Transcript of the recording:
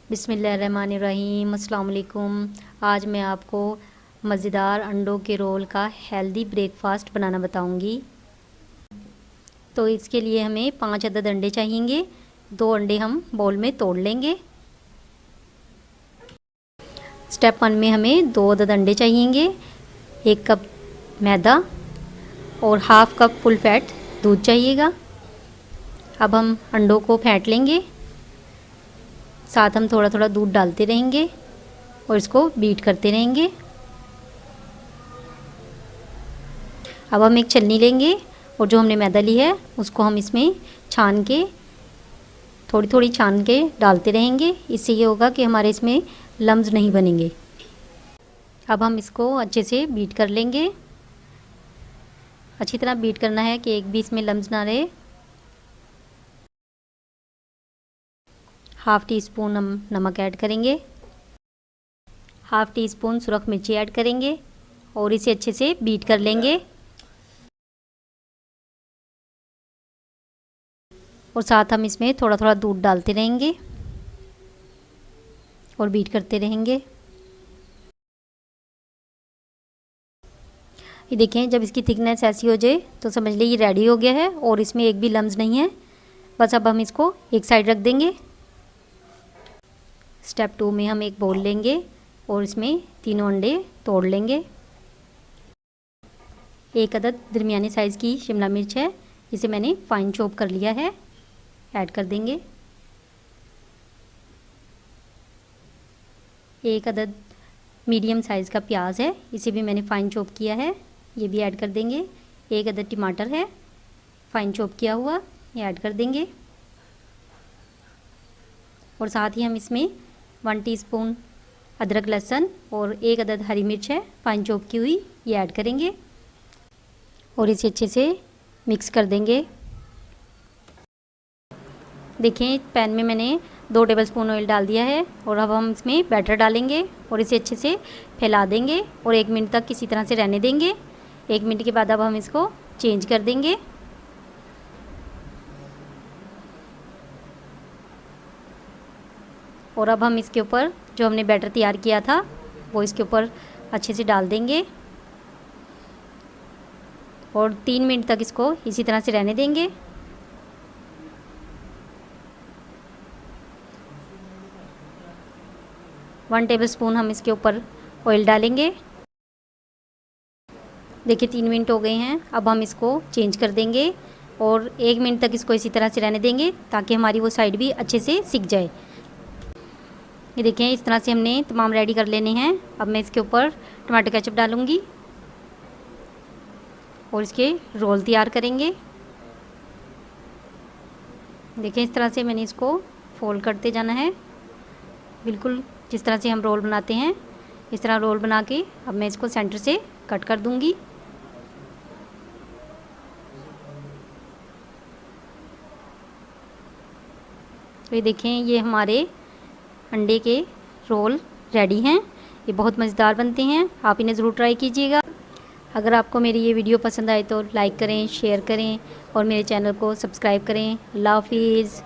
बिस्मिल्लाहिर्रहमानिर्रहीम, अस्सलाम वालेकुम। आज मैं आपको मज़ेदार अंडों के रोल का हेल्दी ब्रेकफास्ट बनाना बताऊंगी। तो इसके लिए हमें 5 अदद अंडे चाहिएंगे। 2 अंडे हम बाउल में तोड़ लेंगे। स्टेप 1 में हमें 2 अदद अंडे चाहिएंगे, 1 कप मैदा और हाफ़ कप फुल फैट दूध चाहिएगा। अब हम अंडों को फेंट लेंगे, साथ हम थोड़ा थोड़ा दूध डालते रहेंगे और इसको बीट करते रहेंगे। अब हम एक छलनी लेंगे और जो हमने मैदा ली है उसको हम इसमें छान के थोड़ी थोड़ी छान के डालते रहेंगे। इससे ये होगा कि हमारे इसमें लम्स नहीं बनेंगे। अब हम इसको अच्छे से बीट कर लेंगे। अच्छी तरह बीट करना है कि एक भी इसमें लम्स ना रहे। हाफ़ टी स्पून हम नमक ऐड करेंगे, हाफ़ टी स्पून सुरख मिर्ची ऐड करेंगे और इसे अच्छे से बीट कर लेंगे। और साथ हम इसमें थोड़ा थोड़ा दूध डालते रहेंगे और बीट करते रहेंगे। ये देखें, जब इसकी थिकनेस ऐसी हो जाए तो समझ लीजिए ये रेडी हो गया है और इसमें एक भी लम्स नहीं है। बस अब हम इसको एक साइड रख देंगे। स्टेप 2 में हम एक बाउल लेंगे और इसमें तीनों अंडे तोड़ लेंगे। 1 अदद दरमियाने साइज़ की शिमला मिर्च है, जिसे मैंने फाइन चॉप कर लिया है, ऐड कर देंगे। 1 अदद मीडियम साइज़ का प्याज है, इसे भी मैंने फाइन चॉप किया है, ये भी ऐड कर देंगे। 1 अदद टमाटर है फाइन चॉप किया हुआ, ये ऐड कर देंगे। और साथ ही हम इसमें 1 टीस्पून अदरक लहसुन और 1 अदद हरी मिर्च है फाइन चॉप की हुई, ये ऐड करेंगे और इसे अच्छे से मिक्स कर देंगे। देखें, पैन में मैंने 2 टेबलस्पून ऑयल डाल दिया है और अब हम इसमें बैटर डालेंगे और इसे अच्छे से फैला देंगे और 1 मिनट तक किसी तरह से रहने देंगे। 1 मिनट के बाद अब हम इसको चेंज कर देंगे। और अब हम इसके ऊपर जो हमने बैटर तैयार किया था वो इसके ऊपर अच्छे से डाल देंगे और 3 मिनट तक इसको इसी तरह से रहने देंगे। वन टेबलस्पून हम इसके ऊपर ऑयल डालेंगे। देखिए 3 मिनट हो गए हैं। अब हम इसको चेंज कर देंगे और 1 मिनट तक इसको इसी तरह से रहने देंगे ताकि हमारी वो साइड भी अच्छे से सिक जाए। ये देखें, इस तरह से हमने तमाम रेडी कर लेने हैं। अब मैं इसके ऊपर टमाटर केचप डालूँगी और इसके रोल तैयार करेंगे। देखें, इस तरह से मैंने इसको फोल्ड करते जाना है, बिल्कुल जिस तरह से हम रोल बनाते हैं इस तरह रोल बना के अब मैं इसको सेंटर से कट कर दूँगी। तो ये देखें, ये हमारे अंडे के रोल रेडी हैं। ये बहुत मज़ेदार बनते हैं, आप इन्हें ज़रूर ट्राई कीजिएगा। अगर आपको मेरी ये वीडियो पसंद आए तो लाइक करें, शेयर करें और मेरे चैनल को सब्सक्राइब करें। अल्लाह हाफिज़।